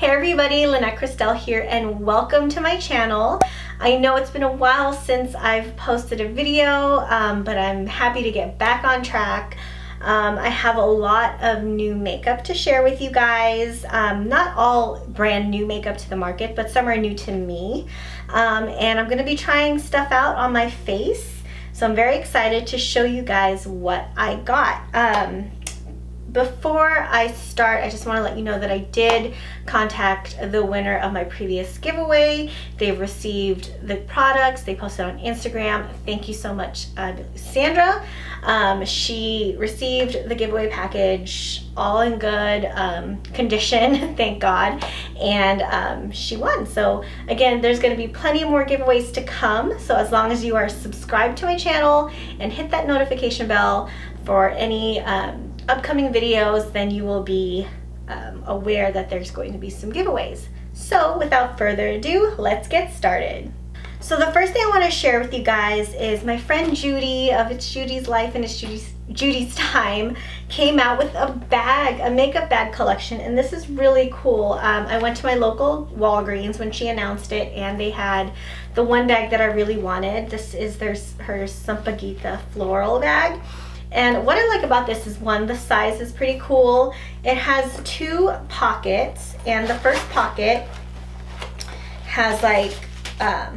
Hey everybody, Lynette Christelle here and welcome to my channel. I know it's been a while since I've posted a video, but I'm happy to get back on track. I have a lot of new makeup to share with you guys. Not all brand new makeup to the market, but some are new to me. And I'm going to be trying stuff out on my face. So I'm very excited to show you guys what I got. Before I start, I just want to let you know that I did contact the winner of my previous giveaway. They've received the products. They posted on Instagram. Thank you so much, Sandra. She received the giveaway package all in good condition, thank God, and she won. So again, there's going to be plenty more giveaways to come. So as long as you are subscribed to my channel and hit that notification bell for any upcoming videos, then you will be aware that there's going to be some giveaways. So without further ado, let's get started. So the first thing I want to share with you guys is my friend Judy of It's Judy's Life and It's Judy's Time came out with a bag, a makeup bag collection, and this is really cool. I went to my local Walgreens when she announced it, and they had the one bag that I really wanted. This is her Sampaguita floral bag. And what I like about this is, one, the size is pretty cool. It has two pockets, and the first pocket has like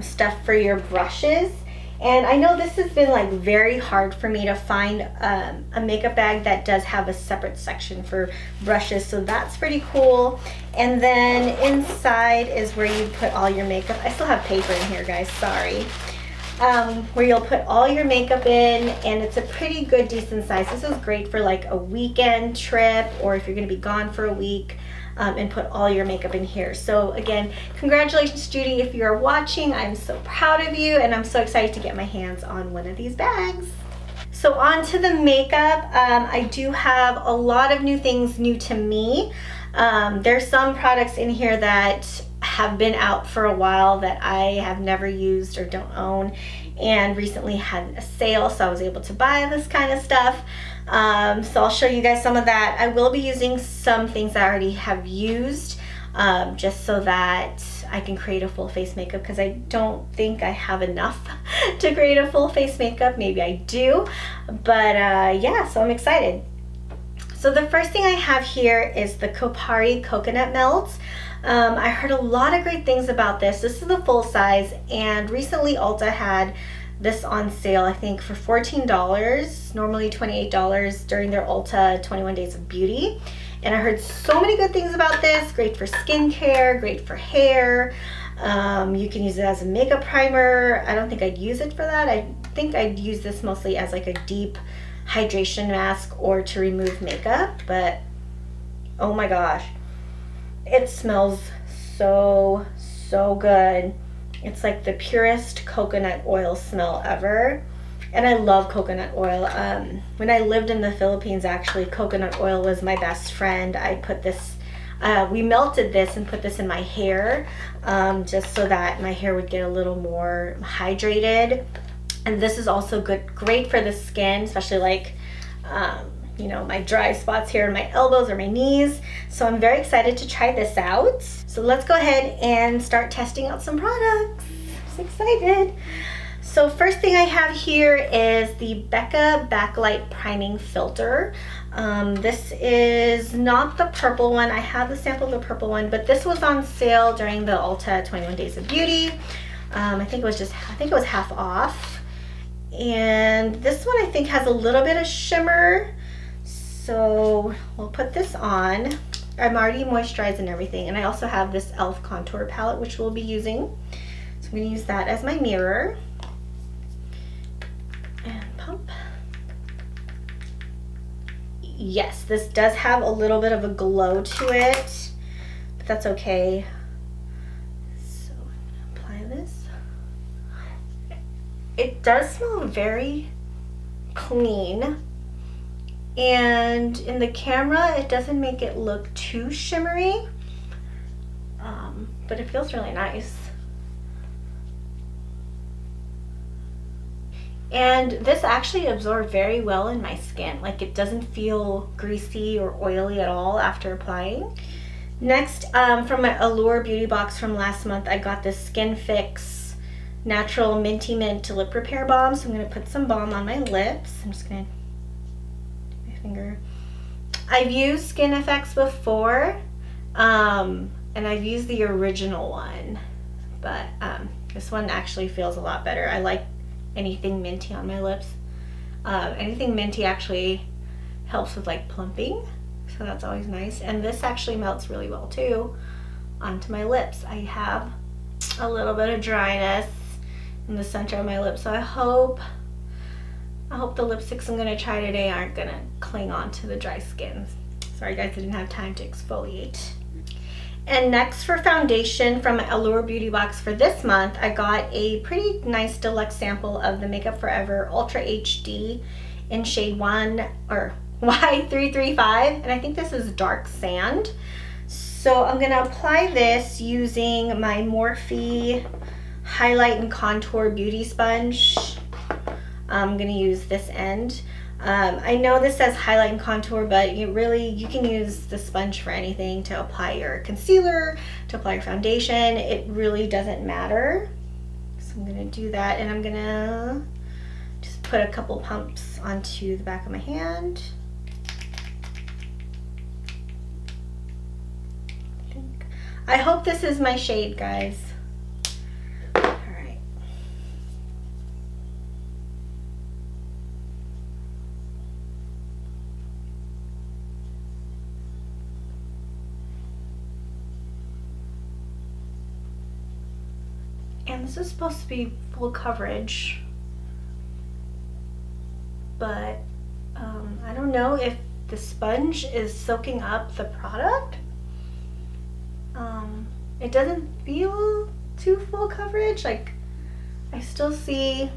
stuff for your brushes. And I know this has been like very hard for me to find a makeup bag that does have a separate section for brushes, so that's pretty cool. And then inside is where you put all your makeup. I still have paper in here, guys, sorry. Where you'll put all your makeup in, and it's a pretty good decent size. This is great for like a weekend trip, or if you're going to be gone for a week, and put all your makeup in here. So again, congratulations Judy, if you're watching. I'm so proud of you, and I'm so excited to get my hands on one of these bags. So on to the makeup. I do have a lot of new things new to me. There's some products in here that have been out for a while that I have never used or don't own, and recently had a sale, so I was able to buy this kind of stuff. So I'll show you guys some of that. I will be using some things I already have used, just so that I can create a full face makeup, because I don't think I have enough to create a full face makeup. Maybe I do, but yeah, so I'm excited. So the first thing I have here is the Kopari Coconut Melt. I heard a lot of great things about this. This is the full size, and recently Ulta had this on sale, I think for $14, normally $28 during their Ulta 21 Days of Beauty. And I heard so many good things about this. Great for skincare, great for hair. You can use it as a makeup primer. I don't think I'd use it for that. I think I'd use this mostly as like a deep hydration mask or to remove makeup, but oh my gosh, it smells so good. It's like the purest coconut oil smell ever, and I love coconut oil. When I lived in the Philippines, actually, coconut oil was my best friend. I put this, we melted this and put this in my hair, just so that my hair would get a little more hydrated. And this is also great for the skin, especially like you know, my dry spots here in my elbows or my knees. So I'm very excited to try this out. So let's go ahead and start testing out some products. I'm so excited. So first thing I have here is the Becca Backlight Priming Filter. This is not the purple one. I have the sample of the purple one, but this was on sale during the Ulta 21 Days of Beauty. I think it was half off. And this one I think has a little bit of shimmer. So we'll put this on. I'm already moisturized and everything, and I also have this e.l.f. contour palette, which we'll be using. So I'm going to use that as my mirror. And pump. Yes, this does have a little bit of a glow to it, but that's okay. So I'm going to apply this. It does smell very clean, and in the camera it doesn't make it look too shimmery, but it feels really nice. And this actually absorbed very well in my skin. Like, it doesn't feel greasy or oily at all after applying. Next, from my Allure beauty box from last month, I got this SkinFix Natural Minty Mint Lip Repair Balm. So I'm going to put some balm on my lips. I'm just going to do my finger. I've used SkinFX before, and I've used the original one, but this one actually feels a lot better. I like anything minty on my lips. Anything minty actually helps with like plumping, so that's always nice. And this actually melts really well too onto my lips. I have a little bit of dryness in the center of my lips, so I hope the lipsticks I'm gonna try today aren't gonna cling on to the dry skin. Sorry guys, I didn't have time to exfoliate. And next, for foundation from my Allure beauty box for this month, I got a pretty nice deluxe sample of the Makeup Forever Ultra HD in shade Y335, and I think this is Dark Sand. So I'm gonna apply this using my Morphe Highlight and Contour Beauty Sponge. I'm gonna use this end. I know this says highlight and contour, but you can use the sponge for anything, to apply your concealer, to apply your foundation. It really doesn't matter. So I'm gonna do that, and I'm gonna just put a couple pumps onto the back of my hand. I hope this is my shade, guys. And this is supposed to be full coverage, but I don't know if the sponge is soaking up the product. It doesn't feel too full coverage. Like, I still see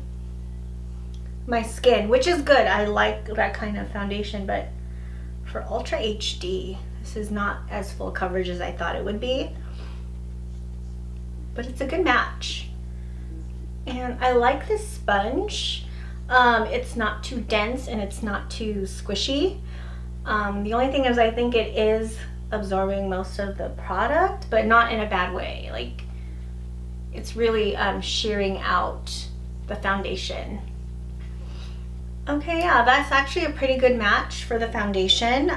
my skin, which is good. I like that kind of foundation, but for Ultra HD, this is not as full coverage as I thought it would be. But it's a good match. And I like this sponge. It's not too dense and it's not too squishy. The only thing is, I think it is absorbing most of the product, but not in a bad way. Like, it's really shearing out the foundation. Okay, yeah, that's actually a pretty good match for the foundation.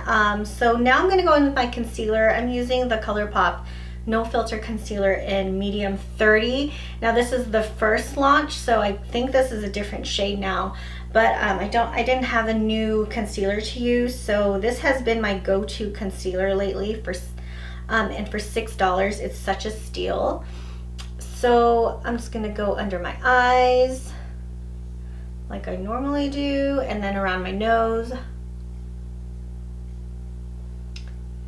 So now I'm gonna go in with my concealer. I'm using the Colourpop No Filter Concealer in medium 30. Now this is the first launch, so I think this is a different shade now, but I didn't have a new concealer to use, so this has been my go-to concealer lately and for $6, it's such a steal. So I'm just gonna go under my eyes like I normally do, and then around my nose,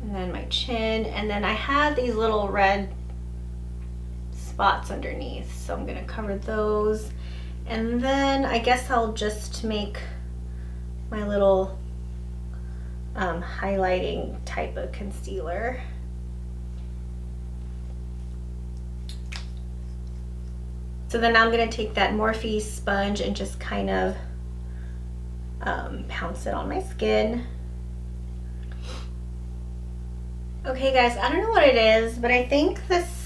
and then my chin, and then I have these little red spots underneath, so I'm gonna cover those. And then I guess I'll just make my little highlighting type of concealer. So then I'm gonna take that Morphe sponge and just kind of pounce it on my skin. Okay guys, I don't know what it is, but I think this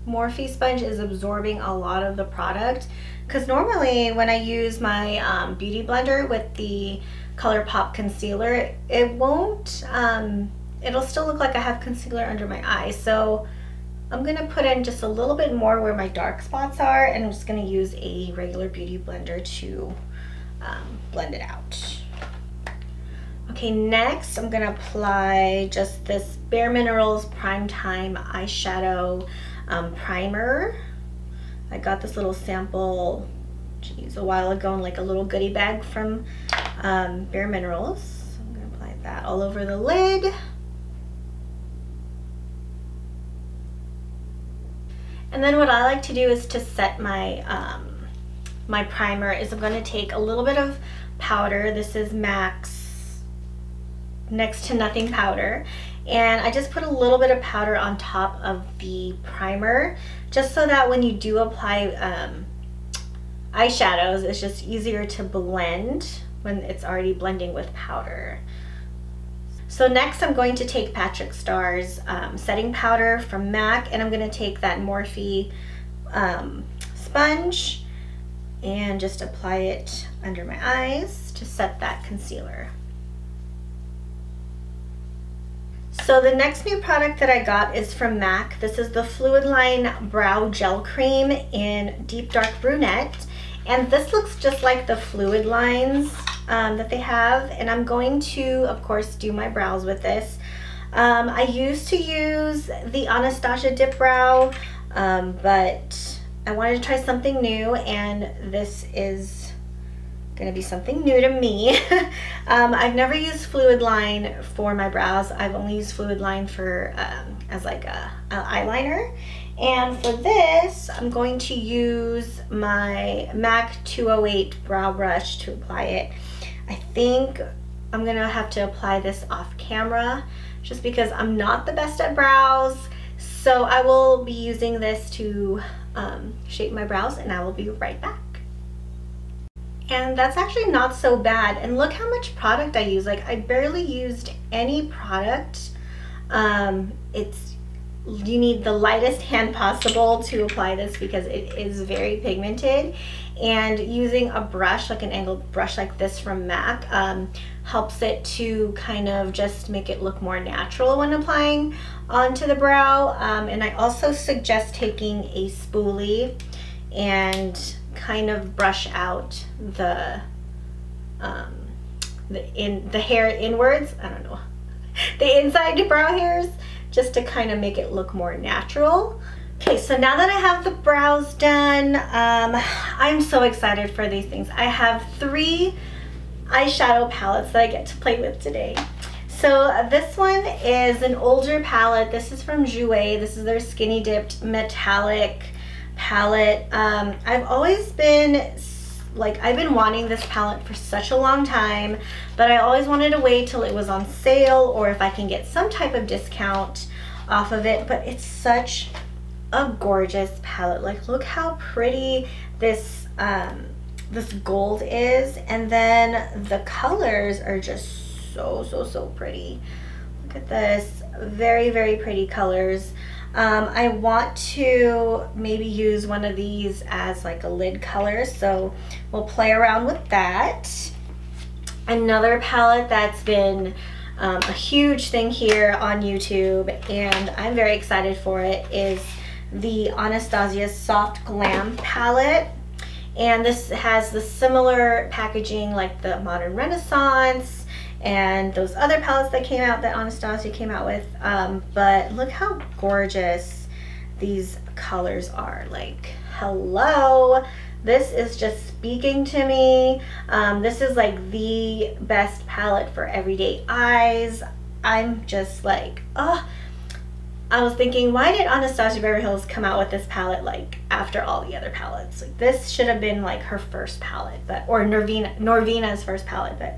Morphe sponge is absorbing a lot of the product, because normally when I use my beauty blender with the Colourpop concealer, it won't, it'll still look like I have concealer under my eyes. So I'm gonna put in just a little bit more where my dark spots are, and I'm just gonna use a regular beauty blender to blend it out. Okay, next I'm gonna apply just this BareMinerals Primetime Eyeshadow Primer. I got this little sample, geez, a while ago in like a little goodie bag from BareMinerals. So I'm gonna apply that all over the lid. And then what I like to do is to set my my primer is I'm gonna take a little bit of powder. This is MAC's Next to Nothing powder, and I just put a little bit of powder on top of the primer, just so that when you do apply eyeshadows, it's just easier to blend when it's already blending with powder. So next I'm going to take Patrick Starr's setting powder from MAC, and I'm going to take that Morphe sponge and just apply it under my eyes to set that concealer. So the next new product that I got is from MAC. This is the Fluidline Brow Gel Cream in Deep Dark Brunette. And this looks just like the fluid lines that they have. And I'm going to, of course, do my brows with this. I used to use the Anastasia Dip Brow, but I wanted to try something new, and this is gonna be something new to me. I've never used Fluidline for my brows. I've only used Fluidline for as like a eyeliner. And for this, I'm going to use my MAC 208 brow brush to apply it. I think I'm gonna have to apply this off camera just because I'm not the best at brows. So I will be using this to shape my brows, and I will be right back. And that's actually not so bad. And look how much product I use. Like, I barely used any product. You need the lightest hand possible to apply this because it is very pigmented. And using a brush, like an angled brush like this from MAC, helps it to kind of just make it look more natural when applying onto the brow. And I also suggest taking a spoolie and kind of brush out the hair inwards, I don't know, the inside brow hairs, just to kind of make it look more natural. Okay, so now that I have the brows done, I'm so excited for these things. I have 3 eyeshadow palettes that I get to play with today. So this one is an older palette. This is from Jouer. This is their Skinny Dipped Metallic palette. I've always been like, I've been wanting this palette for such a long time, but I always wanted to wait till it was on sale or if I can get some type of discount off of it. But it's such a gorgeous palette. Like, look how pretty this this gold is, and then the colors are just so pretty. Look at this, very pretty colors. I want to maybe use one of these as like a lid color, so we'll play around with that. Another palette that's been a huge thing here on YouTube, and I'm very excited for it, is the Anastasia Soft Glam palette. And this has the similar packaging like the Modern Renaissance and those other palettes that came out, that Anastasia came out with, but look how gorgeous these colors are. Like, hello, this is just speaking to me. This is like the best palette for everyday eyes. I'm just like, oh, I was thinking, why did Anastasia Beverly Hills come out with this palette like after all the other palettes? Like, this should have been like her first palette, but, or Norvina's first palette. But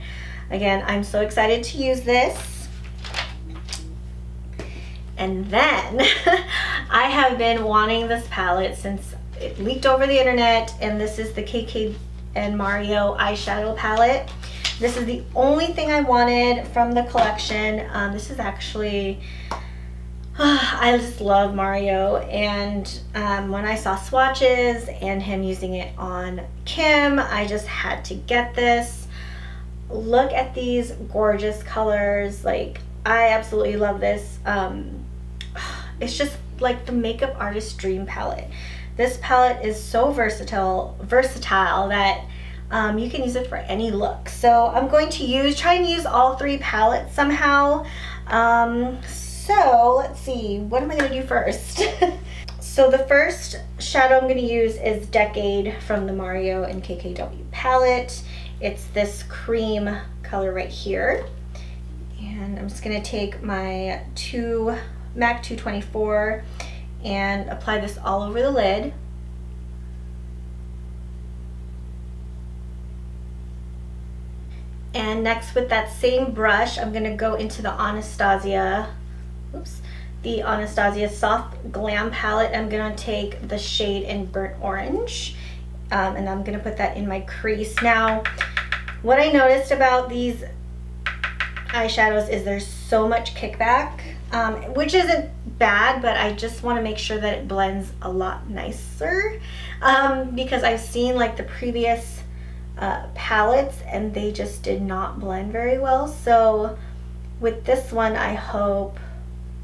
again, I'm so excited to use this. And then I have been wanting this palette since it leaked over the internet, and this is the KKW and Mario Eyeshadow Palette. This is the only thing I wanted from the collection. This is actually, I just love Mario, and when I saw swatches and him using it on Kim, I just had to get this. Look at these gorgeous colors. Like, I absolutely love this. It's just like the makeup artist's dream palette. This palette is so versatile that you can use it for any look. So I'm going to try and use all 3 palettes somehow. So let's see, what am I gonna do first? So the first shadow I'm gonna use is Decade from the Mario and KKW palette. It's this cream color right here. And I'm just gonna take my MAC 224 and apply this all over the lid. And next, with that same brush, I'm gonna go into the Anastasia Soft Glam palette. I'm gonna take the shade in Burnt Orange, and I'm gonna put that in my crease. Now, what I noticed about these eyeshadows is they're so much kickback, which isn't bad, but I just want to make sure that it blends a lot nicer, because I've seen like the previous palettes and they just did not blend very well. So with this one, I hope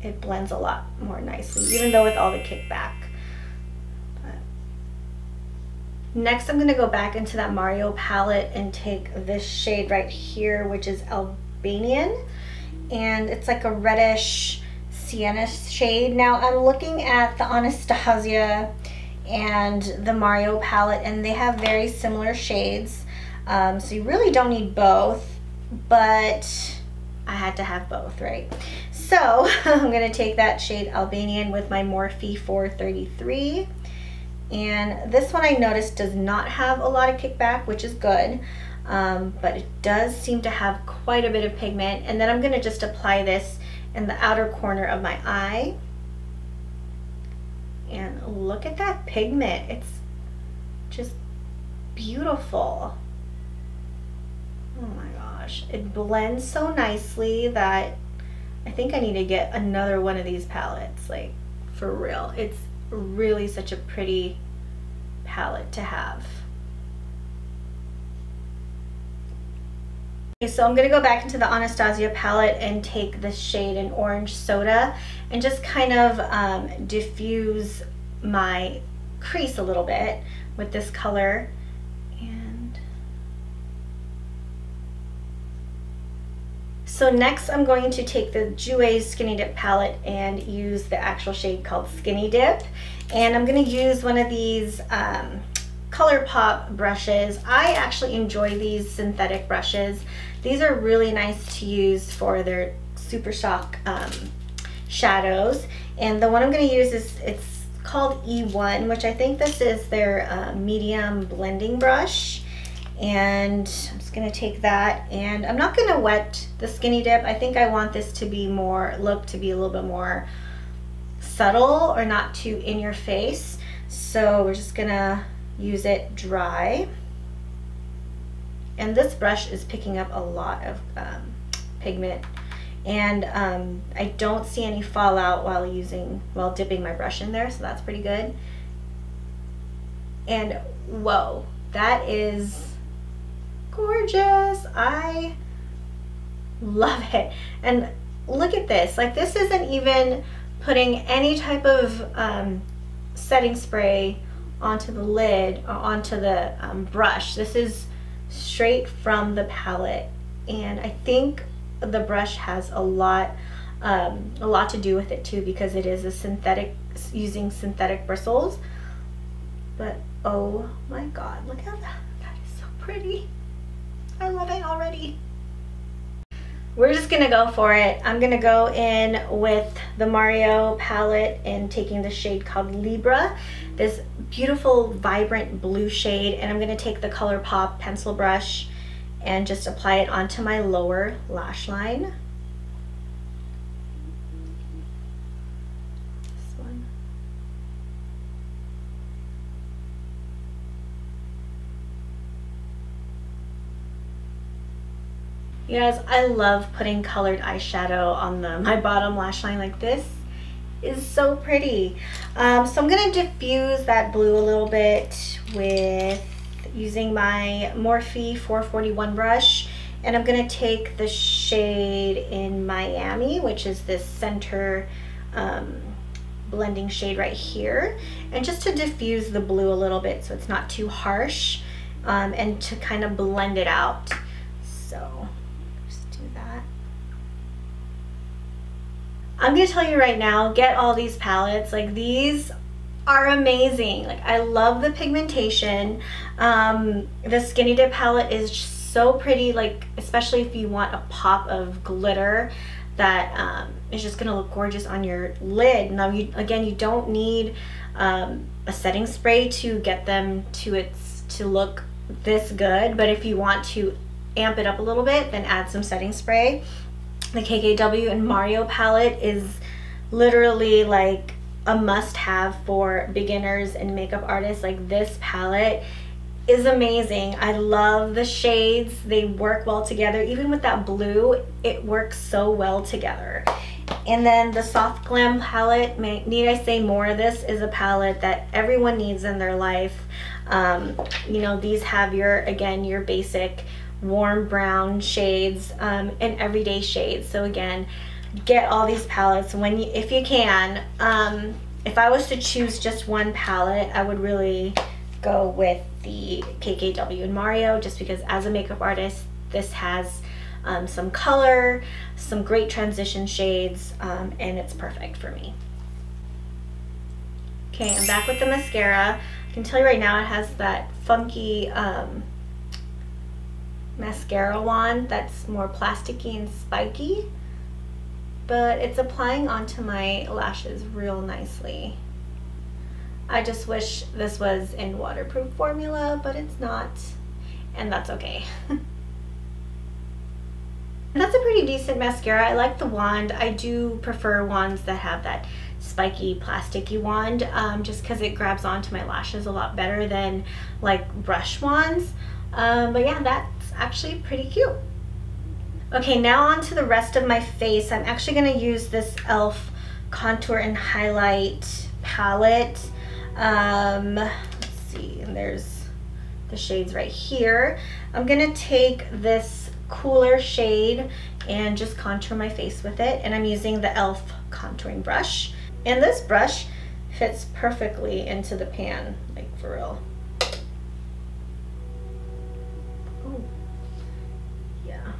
it blends a lot more nicely, even though with all the kickback. But next, I'm going to go back into that Mario palette and take this shade right here, which is Albanian, and it's like a reddish sienna shade. Now I'm looking at the Anastasia and the Mario palette, and they have very similar shades, so you really don't need both, but I had to have both, right? So I'm going to take that shade Albanian with my Morphe 433, and this one I noticed does not have a lot of kickback, which is good, but it does seem to have quite a bit of pigment. And then I'm going to just apply this in the outer corner of my eye, and look at that pigment. It's just beautiful. Oh my gosh, it blends so nicely that I think I need to get another one of these palettes, like for real. It's really such a pretty palette to have. Okay, so I'm gonna go back into the Anastasia palette and take this shade in Orange Soda and just kind of diffuse my crease a little bit with this color. So next I'm going to take the Jouer Skinny Dip palette and use the actual shade called Skinny Dip. And I'm going to use one of these Colourpop brushes. I actually enjoy these synthetic brushes. These are really nice to use for their Super Shock shadows. And the one I'm going to use is, it's called E1, which I think this is their medium blending brush. And I'm just going to take that, and I'm not going to wet the Skinny Dip. I think I want this to be more, look to be a little bit more subtle or not too in your face. So we're just going to use it dry. And this brush is picking up a lot of pigment, and I don't see any fallout while dipping my brush in there, so that's pretty good. And whoa, that is gorgeous. I love it. And look at this, like this isn't even putting any type of setting spray onto the lid or onto the brush. This is straight from the palette, and I think the brush has a lot to do with it too, because it is a synthetic, using synthetic bristles. But oh my god, look at that. That is so pretty. I love it already. We're just gonna go for it. I'm gonna go in with the Mario palette and taking the shade called Libra, this beautiful vibrant blue shade, and I'm gonna take the Colourpop pencil brush and just apply it onto my lower lash line. You guys, I love putting colored eyeshadow on my bottom lash line. Like this is so pretty. So I'm going to diffuse that blue a little bit with using my Morphe 441 brush. And I'm going to take the shade in Miami, which is this center blending shade right here. And just to diffuse the blue a little bit so it's not too harsh, and to kind of blend it out. So I'm gonna tell you right now, get all these palettes. Like these are amazing. Like I love the pigmentation. The Skinny Dip palette is just so pretty, like especially if you want a pop of glitter that is just gonna look gorgeous on your lid. Now you don't need a setting spray to get them to look this good, but if you want to amp it up a little bit, then add some setting spray. The KKW and Mario palette is literally like a must-have for beginners and makeup artists. Like this palette is amazing. I love the shades. They work well together. Even with that blue, it works so well together. And then the Soft Glam palette, need I say more? This is a palette that everyone needs in their life. You know, these have your, again, your basic warm brown shades and everyday shades. So again, get all these palettes when you, if you can. If I was to choose just one palette, I would really go with the KKW and Mario, just because as a makeup artist, this has some color, some great transition shades, and it's perfect for me. Okay, I'm back with the mascara. I can tell you right now it has that funky mascara wand that's more plasticky and spiky, but it's applying onto my lashes real nicely. I just wish this was in waterproof formula, but it's not, and that's okay. That's a pretty decent mascara. I like the wand. I do prefer wands that have that spiky plasticky wand, just because it grabs onto my lashes a lot better than like brush wands. But yeah, that's actually pretty cute. Okay, now on to the rest of my face. I'm actually going to use this e.l.f. Contour and Highlight palette. Let's see, and there's the shades right here. I'm going to take this cooler shade and just contour my face with it, and I'm using the e.l.f. contouring brush. And this brush fits perfectly into the pan, like for real. Oh, yeah.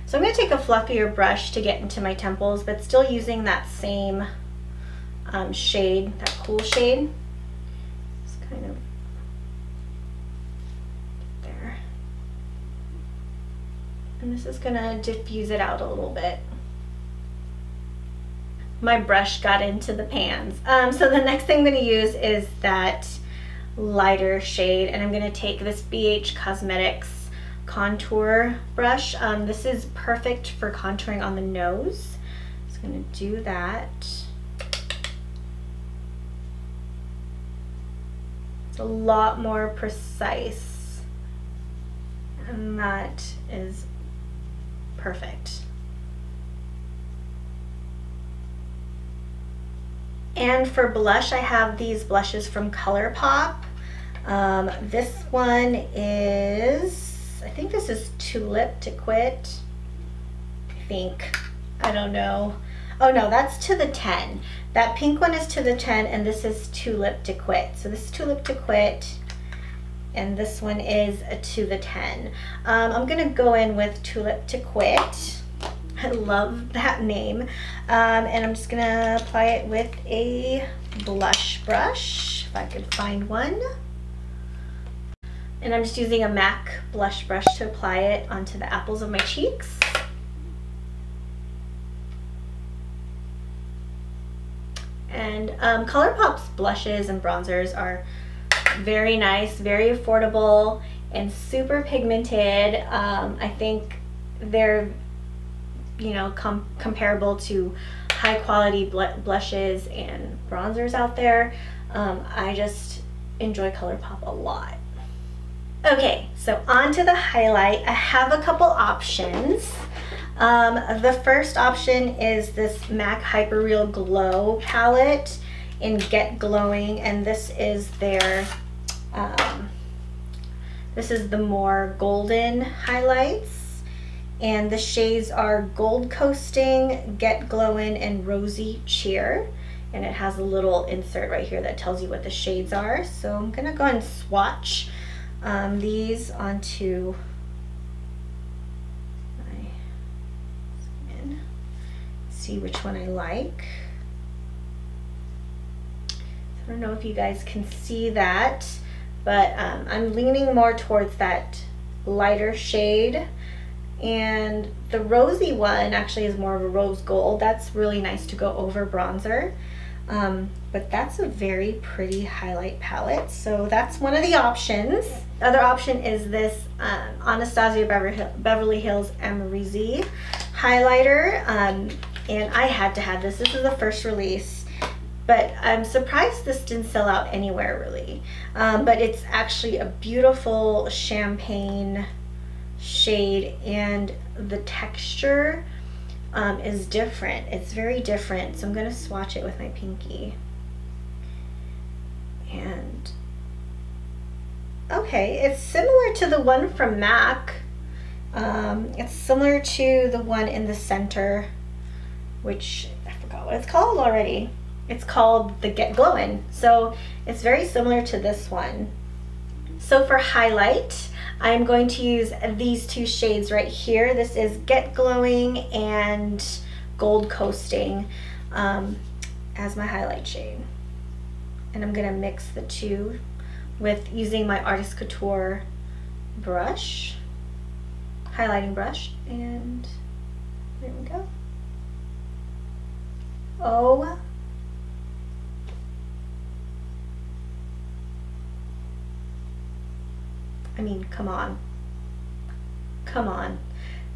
So I'm going to take a fluffier brush to get into my temples, but still using that same shade, that cool shade. Just kind of there. And this is going to diffuse it out a little bit. My brush got into the pans. So the next thing I'm going to use is that lighter shade, and I'm going to take this BH Cosmetics contour brush. This is perfect for contouring on the nose. Just going to do that. It's a lot more precise, and that is perfect. And for blush, I have these blushes from Colourpop. This one is, I think this is Tulip to Quit. I think, I don't know. Oh no, that's to the 10. That pink one is to the 10, and this is Tulip to Quit. So this is Tulip to Quit, and this one is a to the 10. I'm gonna go in with Tulip to Quit. I love that name. And I'm just gonna apply it with a blush brush, if I could find one. And I'm just using a MAC blush brush to apply it onto the apples of my cheeks. And Colourpop's blushes and bronzers are very nice, very affordable, and super pigmented. I think they're, you know, comparable to high quality blushes and bronzers out there. I just enjoy Colourpop a lot. Okay, so on to the highlight. I have a couple options. The first option is this MAC Hyper Real Glow palette in Get Glowing, and this is their this is the more golden highlights. And the shades are Gold Coasting, Get Glowin, and Rosy Cheer. And it has a little insert right here that tells you what the shades are. So I'm gonna go ahead and swatch these onto my skin. See which one I like. I don't know if you guys can see that, but I'm leaning more towards that lighter shade. And the rosy one actually is more of a rose gold. That's really nice to go over bronzer. But that's a very pretty highlight palette. So that's one of the options. The other option is this Anastasia Beverly Hills Amrexy Highlighter. And I had to have this. This is the first release. but I'm surprised this didn't sell out anywhere really. But it's actually a beautiful champagne shade, and the texture is different. It's very different. So I'm gonna swatch it with my pinky. And okay, it's similar to the one from MAC. It's similar to the one in the center, which I forgot what it's called already. It's called the Get Glowin. So it's very similar to this one. So for highlight, I'm going to use these two shades right here. This is Get Glowing and Gold Coasting as my highlight shade. And I'm gonna mix the two with using my Artist Couture brush, highlighting brush, and there we go. Oh, I mean, come on. Come on.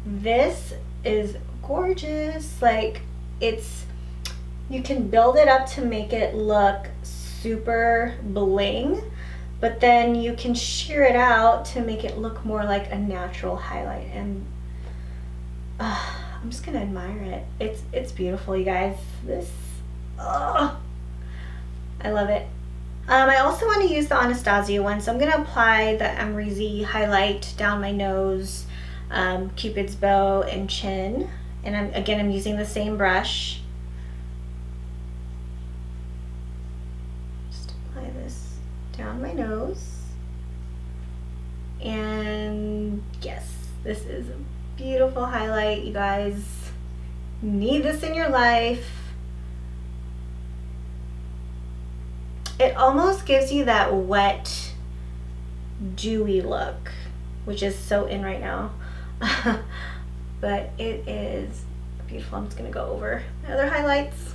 This is gorgeous. Like, you can build it up to make it look super bling, but then you can sheer it out to make it look more like a natural highlight. And I'm just gonna admire it. It's beautiful, you guys. I love it. I also want to use the Anastasia one, so I'm going to apply the Amrexy highlight down my nose, Cupid's bow, and chin. And I'm using the same brush. Just apply this down my nose. And yes, this is a beautiful highlight. You guys need this in your life. It almost gives you that wet, dewy look, which is so in right now. But it is beautiful. I'm just gonna go over my other highlights.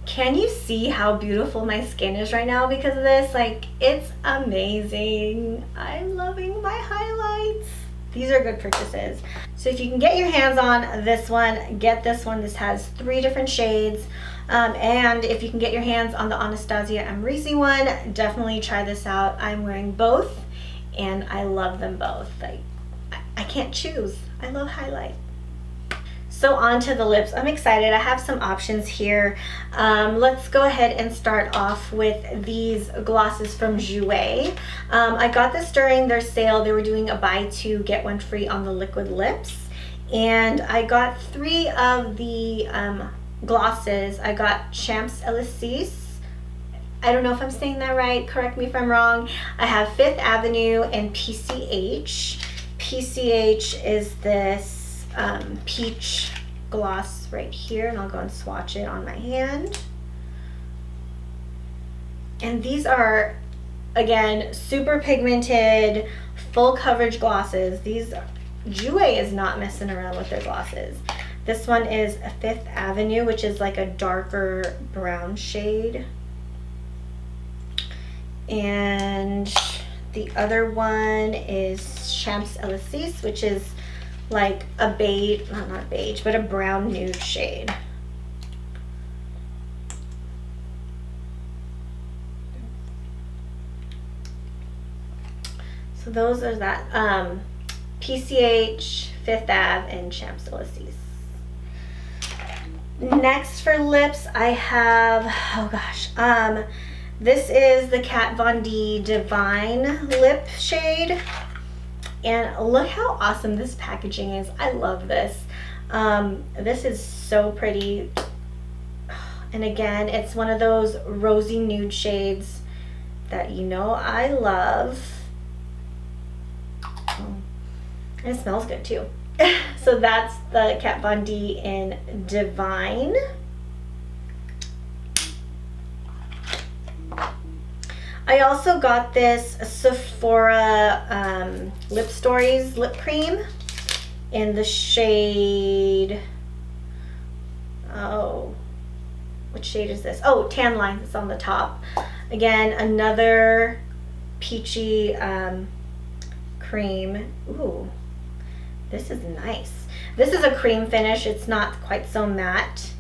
Can you see how beautiful my skin is right now because of this? Like, it's amazing. I'm loving my highlights. These are good purchases. So if you can get your hands on this one, get this one. This has 3 different shades. And if you can get your hands on the Anastasia Amrexy one, definitely try this out. I'm wearing both and I love them both. Like, I can't choose. I love highlight. So on to the lips. I'm excited. I have some options here. Let's go ahead and start off with these glosses from Jouer. I got this during their sale. They were doing a buy 2 get 1 free on the liquid lips. And I got 3 of the glosses. I got Champs Elysees. I don't know if I'm saying that right. Correct me if I'm wrong. I have Fifth Avenue and PCH. PCH is this peach gloss right here, and I'll go and swatch it on my hand. And these are, again, super pigmented, full coverage glosses. Jouer is not messing around with their glosses. This one is Fifth Avenue, which is like a darker brown shade. And the other one is Champs Elysees, which is like a beige, not beige, but a brown nude shade. So those are that. PCH, Fifth Ave, and Champs Elysees. Next for lips, I have, oh gosh, this is the Kat Von D Divine lip shade. And look how awesome this packaging is. I love this. This is so pretty. And again, it's one of those rosy nude shades that you know I love. And it smells good too. So that's the Kat Von D in Divine. I also got this Sephora Lip Stories lip cream in the shade, oh, which shade is this? Oh, Tan Line. It's on the top. Again, another peachy cream. Ooh, this is nice. This is a cream finish. It's not quite so matte.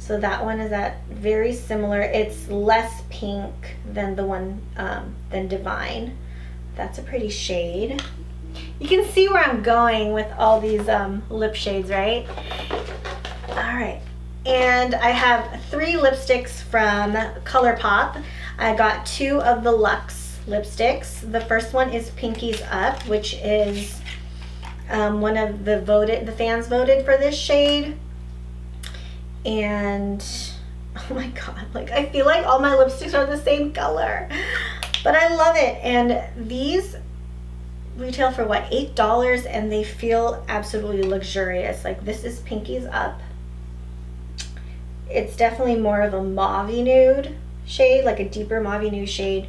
So that one is very similar. It's less pink than the one than Divine. That's a pretty shade. You can see where I'm going with all these lip shades, right? All right, and I have 3 lipsticks from Colourpop. I got 2 of the Luxe lipsticks. The first one is Pinkies Up, which is one of the fans voted for this shade. And oh my god, like I feel like all my lipsticks are the same color, but I love it. And these retail for what, $8, and they feel absolutely luxurious. Like, this is Pinkies Up. It's definitely more of a mauve-y nude shade, like a deeper mauve-y nude shade.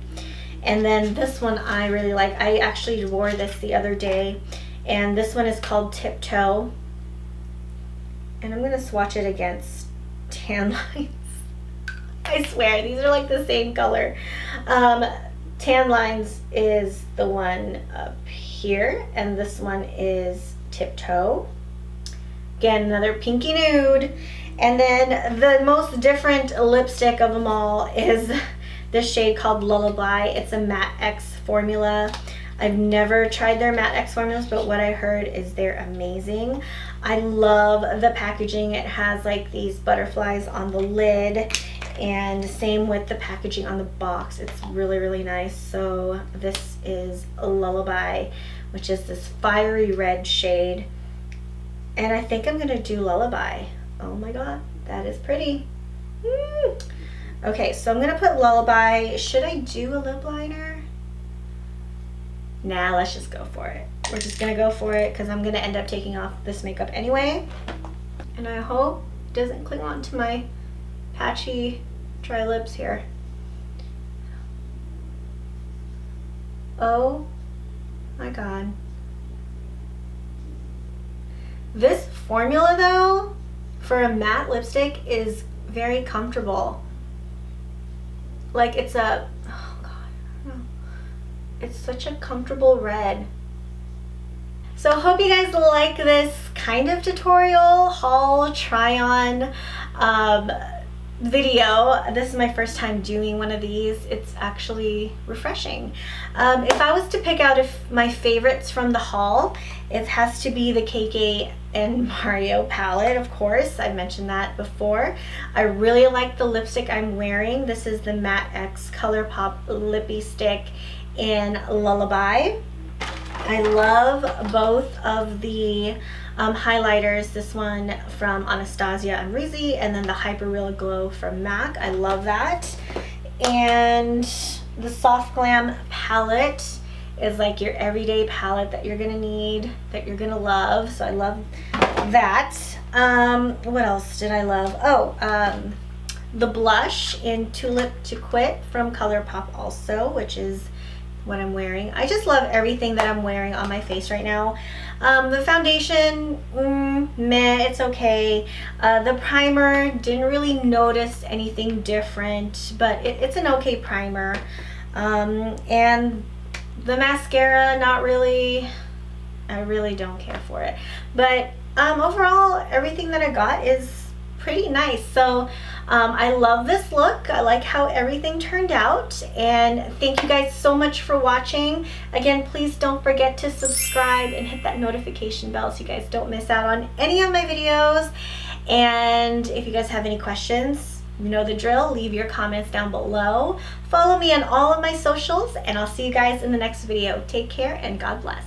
And then this one I really like. I actually wore this the other day, and this one is called Tiptoe. And I'm gonna swatch it against Tan Lines. I swear, these are like the same color. Tan Lines is the one up here, and this one is Tiptoe. Again, another pinky nude. And then the most different lipstick of them all is this shade called Lullabye. It's a Matte X formula. I've never tried their Matte X formulas, but what I heard is they're amazing. I love the packaging. It has like these butterflies on the lid, and same with the packaging on the box. It's really, really nice. So this is Lullabye, which is this fiery red shade. And I think I'm gonna do Lullabye. Oh my god, that is pretty. Okay, so I'm gonna put Lullabye. Should I do a lip liner? Nah, let's just go for it. We're just gonna go for it because I'm gonna end up taking off this makeup anyway. And I hope it doesn't cling on to my patchy dry lips here. Oh my god. This formula though, for a matte lipstick, is very comfortable. Like, it's a, oh god, I don't know. It's such a comfortable red. So I hope you guys like this kind of tutorial haul try on video. This is my first time doing one of these. It's actually refreshing. If I was to pick out my favorites from the haul, it has to be the KK and Mario palette, of course. I mentioned that before. I really like the lipstick I'm wearing. This is the Matte X Colourpop Lippie Stick in Lullabye. I love both of the highlighters. This one from Anastasia and Amrexy, and then the Hyper Real Glow from MAC. I love that. And the Soft Glam palette is like your everyday palette that you're gonna need, that you're gonna love. So I love that. What else did I love? Oh, the blush in Tulip to Quit from Colourpop also, which is what I'm wearing. I just love everything that I'm wearing on my face right now. The foundation, meh, it's okay. The primer, didn't really notice anything different, but it's an okay primer. And the mascara, not really. I really don't care for it. But overall, everything that I got is pretty nice. So I love this look. I like how everything turned out, and thank you guys so much for watching. Again, please don't forget to subscribe and hit that notification bell so you guys don't miss out on any of my videos. And if you guys have any questions, you know the drill, leave your comments down below. Follow me on all of my socials, and I'll see you guys in the next video. Take care and God bless.